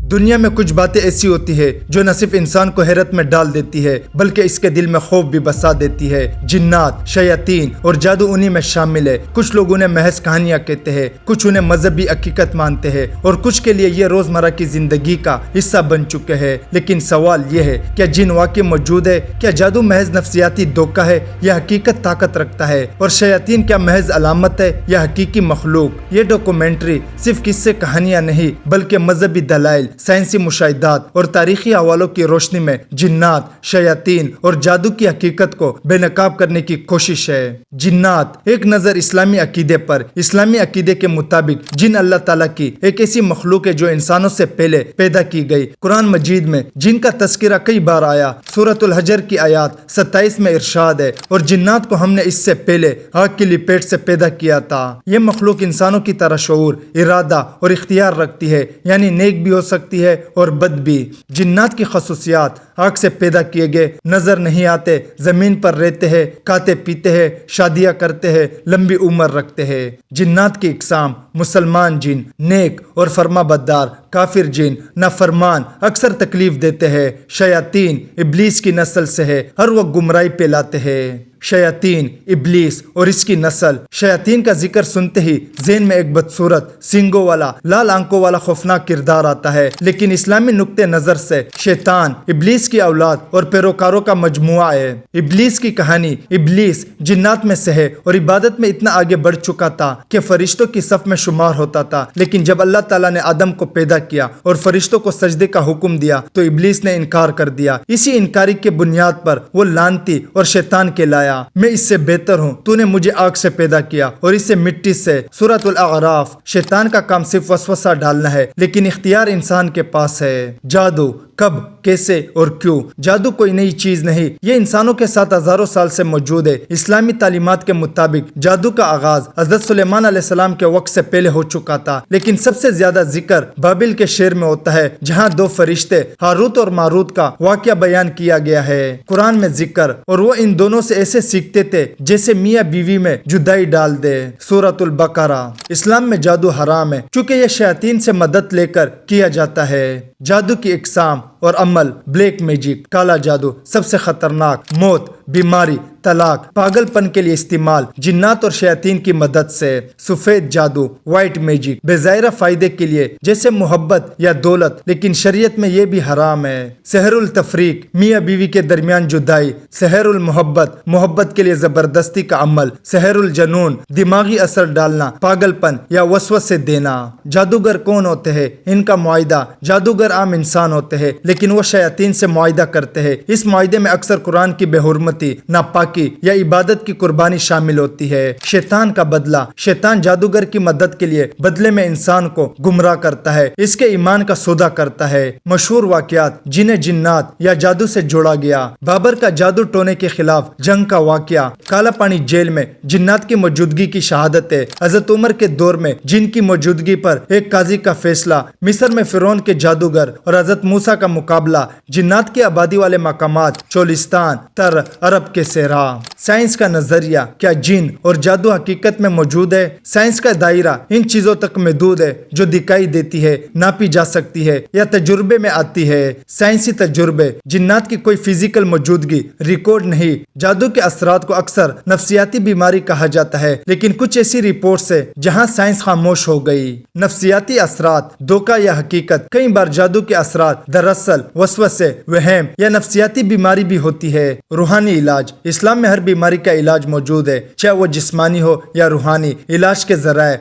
دنیا میں کچھ باتیں ایسی ہوتی ہے جو نہ صرف انسان کو حیرت میں ڈال دیتی ہے بلکہ اس کے دل میں خوف بھی بسا دیتی ہے۔ جنات، شیاطین اور جادو انہی میں شامل ہے۔ کچھ لوگ انہیں محض کہانیاں کہتے ہیں، کچھ انہیں مذہبی حقیقت مانتے ہیں اور کچھ کے لیے یہ روزمرہ کی زندگی کا حصہ بن چکے ہیں۔ لیکن سوال یہ ہے، کیا جن واقعی موجود ہے؟ کیا جادو محض نفسیاتی دھوکہ ہے یا حقیقت طاقت رکھتا ہے؟ اور شیاطین کیا محض علامت ہے یا حقیقی مخلوق؟ یہ ڈاکومنٹری صرف قصے کہانیاں نہیں بلکہ مذہبی دلائل، سائنسی مشاہدات اور تاریخی حوالوں کی روشنی میں جنات، شیاطین اور جادو کی حقیقت کو بے نقاب کرنے کی کوشش ہے۔ جنات ایک نظر اسلامی عقیدے پر۔ اسلامی عقیدے کے مطابق جن اللہ تعالیٰ کی ایک ایسی مخلوق ہے جو انسانوں سے پہلے پیدا کی گئی۔ قرآن مجید میں جن کا تذکرہ کئی بار آیا۔ سورۃ الحجر کی آیات 27 میں ارشاد ہے، اور جنات کو ہم نے اس سے پہلے آگ کی لپیٹ سے پیدا کیا تھا۔ یہ مخلوق انسانوں کی طرح شعور، ارادہ اور اختیار رکھتی ہے، یعنی نیک بھی ہو سکتی ہے اور بد بھی۔ جنات کی خصوصیات: آگ سے پیدا کیے گئے، نظر نہیں آتے، زمین پر رہتے ہیں، کھاتے پیتے ہیں، شادیاں کرتے ہیں، لمبی عمر رکھتے ہیں۔ جنات کی اقسام: مسلمان جن، نیک اور فرما بردار، کافر جن، نافرمان، اکثر تکلیف دیتے ہیں۔ شیاطین ابلیس کی نسل سے ہے، ہر وقت گمراہی پھیلاتے ہیں۔ شیاطین، ابلیس اور اس کی نسل۔ شیاطین کا ذکر سنتے ہی ذہن میں ایک بدصورت، سینگوں والا، لال آنکھوں والا خوفناک کردار آتا ہے، لیکن اسلامی نقطہ نظر سے شیطان ابلیس کی اولاد اور پیروکاروں کا مجموعہ ہے۔ ابلیس کی کہانی: ابلیس جنات میں سے ہے اور عبادت میں اتنا آگے بڑھ چکا تھا کہ فرشتوں کی صف میں شمار ہوتا تھا، لیکن جب اللہ تعالیٰ نے آدم کو پیدا کیا اور فرشتوں کو سجدے کا حکم دیا تو ابلیس نے انکار کر دیا۔ اسی انکاری کے بنیاد پر وہ لعنتی اور شیطان کہلایا۔ میں اس سے بہتر ہوں، تو نے مجھے آگ سے پیدا کیا اور اسے مٹی سے۔ سورۃ الاعراف۔ شیطان کا کام صرف وسوسہ ڈالنا ہے، لیکن اختیار انسان کے پاس ہے۔ جادو کب، کیسے اور کیوں؟ جادو کوئی نئی چیز نہیں، یہ انسانوں کے ساتھ ہزاروں سال سے موجود ہے۔ اسلامی تعلیمات کے مطابق جادو کا آغاز حضرت سلیمان علیہ السلام کے وقت سے پہلے ہو چکا تھا، لیکن سب سے زیادہ ذکر بابل کے شہر میں ہوتا ہے، جہاں دو فرشتے ہاروت اور ماروت کا واقعہ بیان کیا گیا ہے۔ قرآن میں ذکر: اور وہ ان دونوں سے ایسے سیکھتے تھے جیسے میاں بیوی میں جدائی ڈال دے۔ سورۃ البقرہ۔ اسلام میں جادو حرام ہے کیونکہ یہ شیاطین سے مدد لے کر کیا جاتا ہے۔ جادو کی اقسام اور عمل: بلیک میجک، کالا جادو، سب سے خطرناک، موت، بیماری، طلاق، پاگل پن کے لیے استعمال، جنات اور شیاطین کی مدد سے۔ سفید جادو، وائٹ میجک، بے ظاہرہ فائدے کے لیے جیسے محبت یا دولت، لیکن شریعت میں یہ بھی حرام ہے۔ سحر التفریق، میاں بیوی کے درمیان جدائی۔ سحر المحبت، محبت کے لیے زبردستی کا عمل۔ سحر الجنون، دماغی اثر ڈالنا، پاگل پن یا وسوسے دینا۔ جادوگر کون ہوتے ہیں؟ ان کا معاہدہ: جادوگر عام انسان ہوتے ہیں لیکن وہ شیاطین سے معاہدہ کرتے ہیں۔ اس معاہدے میں اکثر قرآن کی بے حرمتی، ناپاکی یا عبادت کی قربانی شامل ہوتی ہے۔ شیطان کا بدلہ: شیطان جادوگر کی مدد کے لیے بدلے میں انسان کو گمراہ کرتا ہے، اس کے ایمان کا سودا کرتا ہے۔ مشہور واقعات جنہیں جنات یا جادو سے جوڑا گیا: بابر کا جادو ٹونے کے خلاف جنگ کا واقعہ، کالا پانی جیل میں جنات کی موجودگی کی شہادت ہے، حضرت عمر کے دور میں جن کی موجودگی پر ایک قاضی کا فیصلہ، مصر میں فرعون کے جادوگر اور حضرت موسیٰ کا مقابلہ، جنات کی آبادی والے مقامات، چولستان، تر، عرب کے صحرا۔ سائنس کا نظریہ: کیا جن اور جادو حقیقت میں موجود ہے؟ سائنس کا دائرہ ان چیزوں تک محدود ہے جو دکھائی دیتی ہے، ناپی جا سکتی ہے یا تجربے میں آتی ہے۔ سائنسی تجربے: جنات کی کوئی فزیکل موجودگی ریکارڈ نہیں۔ جادو کے اثرات کو اکثر نفسیاتی بیماری کہا جاتا ہے، لیکن کچھ ایسی رپورٹس ہیں جہاں سائنس خاموش ہو گئی۔ نفسیاتی اثرات: دھوکہ یا حقیقت؟ کئی بار جادو کے اثرات دراصل وسوسے، وہم یا نفسیاتی بیماری بھی ہوتی ہے۔ روحانی علاج: اسلام میں ہر بیماری کا علاج موجود ہے، چاہے وہ جسمانی ہو یا روحانی۔ علاج کے ذرائع: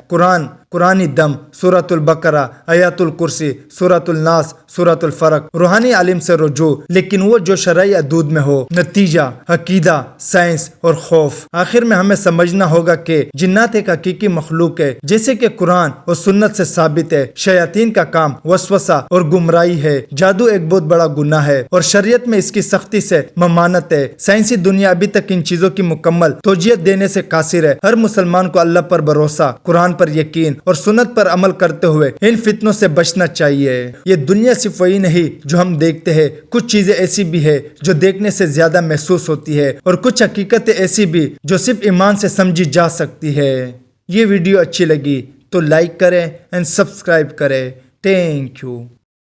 قرآنی دم، سورۃ البقرہ، آیات الکرسی، سورۃ الناس، سورۃ الفلق۔ روحانی عالم سے رجوع، لیکن وہ جو شرعی حدود میں ہو۔ نتیجہ: عقیدہ، سائنس اور خوف۔ آخر میں ہمیں سمجھنا ہوگا کہ جنات ایک حقیقی مخلوق ہے، جیسے کہ قرآن اور سنت سے ثابت ہے۔ شیاطین کا کام وسوسہ اور گمراہی ہے۔ جادو ایک بہت بڑا گناہ ہے اور شریعت میں اس کی سختی سے ممانعت ہے۔ سائنسی دنیا ابھی تک ان چیزوں کی مکمل توجیہت دینے سے قاصر ہے۔ ہر مسلمان کو اللہ پر بھروسہ، قرآن پر یقین اور سنت پر عمل کرتے ہوئے ان فتنوں سے بچنا چاہیے۔ یہ دنیا صرف وہی نہیں جو ہم دیکھتے ہیں، کچھ چیزیں ایسی بھی ہے جو دیکھنے سے زیادہ محسوس ہوتی ہے اور کچھ حقیقتیں ایسی بھی جو صرف ایمان سے سمجھی جا سکتی ہے۔ یہ ویڈیو اچھی لگی تو لائک کریں اینڈ سبسکرائب کریں۔ Thank you.